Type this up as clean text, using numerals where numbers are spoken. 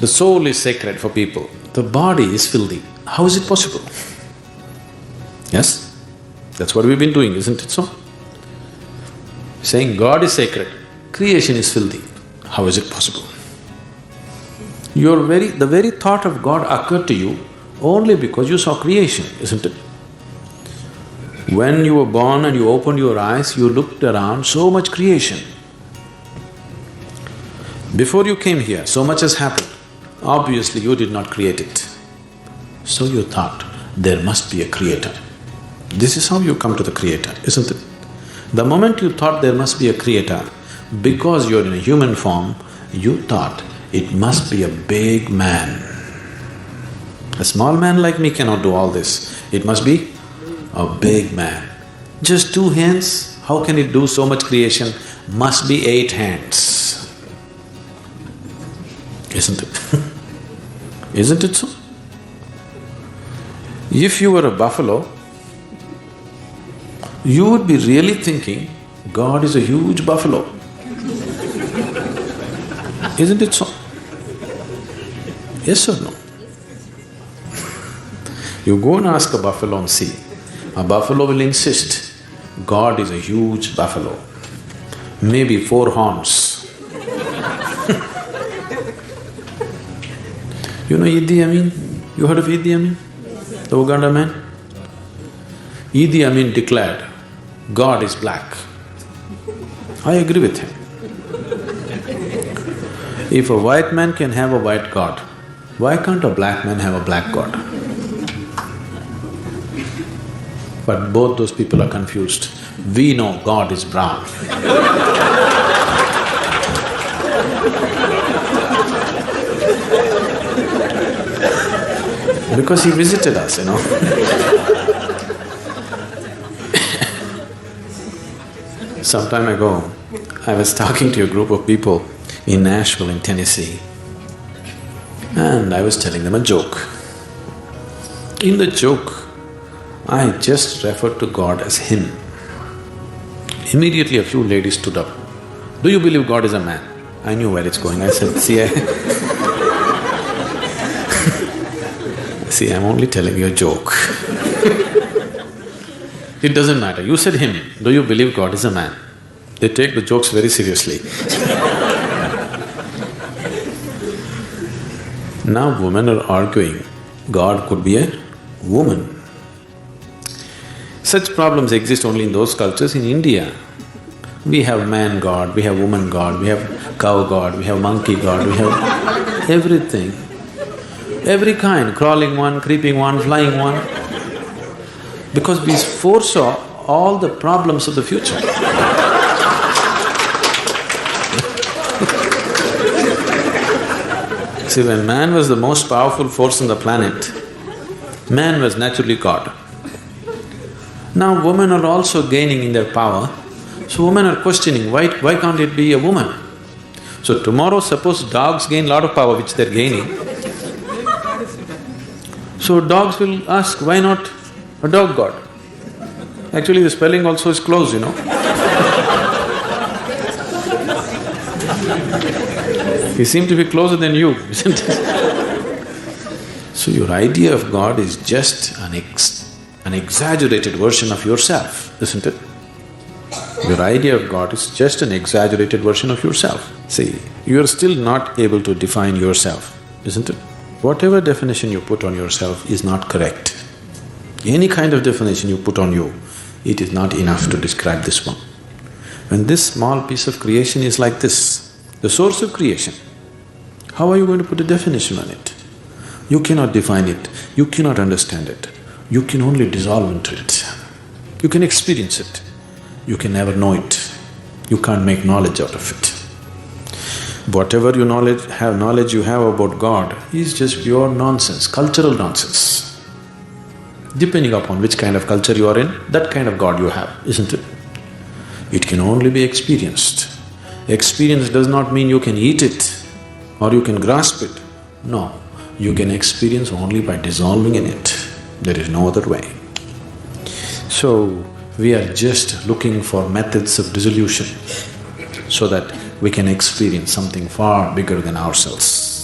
The soul is sacred for people. The body is filthy. How is it possible? Yes? That's what we've been doing, isn't it so? Saying God is sacred, creation is filthy. How is it possible? The very thought of God occurred to you only because you saw creation, isn't it? When you were born and you opened your eyes, you looked around, so much creation. Before you came here, so much has happened. Obviously, you did not create it. So you thought, there must be a creator. This is how you come to the creator, isn't it? The moment you thought there must be a creator, because you're in a human form, you thought it must be a big man. A small man like me cannot do all this. It must be a big man. Just 2 hands, how can it do so much creation? Must be 8 hands. Isn't it? Isn't it so? If you were a buffalo, you would be really thinking, God is a huge buffalo. Isn't it so? Yes or no? You go and ask a buffalo and see. A buffalo will insist, God is a huge buffalo, maybe 4 horns. You know Idi Amin? You heard of Idi Amin? The Uganda man? Idi Amin declared, God is black. I agree with him. If a white man can have a white God, why can't a black man have a black God? But both those people are confused. We know God is brown. Because he visited us, you know. Some time ago, I was talking to a group of people in Nashville in Tennessee, and I was telling them a joke. In the joke, I just referred to God as Him. Immediately a few ladies stood up. Do you believe God is a man? I knew where it's going. I said, See, I'm only telling you a joke. It doesn't matter. You said Him. Do you believe God is a man? They take the jokes very seriously. Now women are arguing, God could be a woman. Such problems exist only in those cultures. In India, we have man God, we have woman God, we have cow God, we have monkey God, we have everything. Every kind, crawling one, creeping one, flying one. Because we foresaw all the problems of the future. See, when man was the most powerful force on the planet, man was naturally God. Now women are also gaining in their power, so women are questioning, why can't it be a woman? So tomorrow suppose dogs gain a lot of power which they're gaining, so dogs will ask, why not a dog god? Actually the spelling also is close, you know. He seemed to be closer than you, isn't it? So your idea of God is just an exaggerated version of yourself, isn't it? Your idea of God is just an exaggerated version of yourself. See, you are still not able to define yourself, isn't it? Whatever definition you put on yourself is not correct. Any kind of definition you put on you, it is not enough to describe this one. When this small piece of creation is like this, the source of creation, how are you going to put a definition on it? You cannot define it, you cannot understand it, you can only dissolve into it. You can experience it, you can never know it, you can't make knowledge out of it. Whatever knowledge you have about God is just pure nonsense, cultural nonsense. Depending upon which kind of culture you are in, that kind of God you have, isn't it? It can only be experienced. Experience does not mean you can eat it or you can grasp it. No, you can experience only by dissolving in it. There is no other way. So, we are just looking for methods of dissolution so that we can experience something far bigger than ourselves.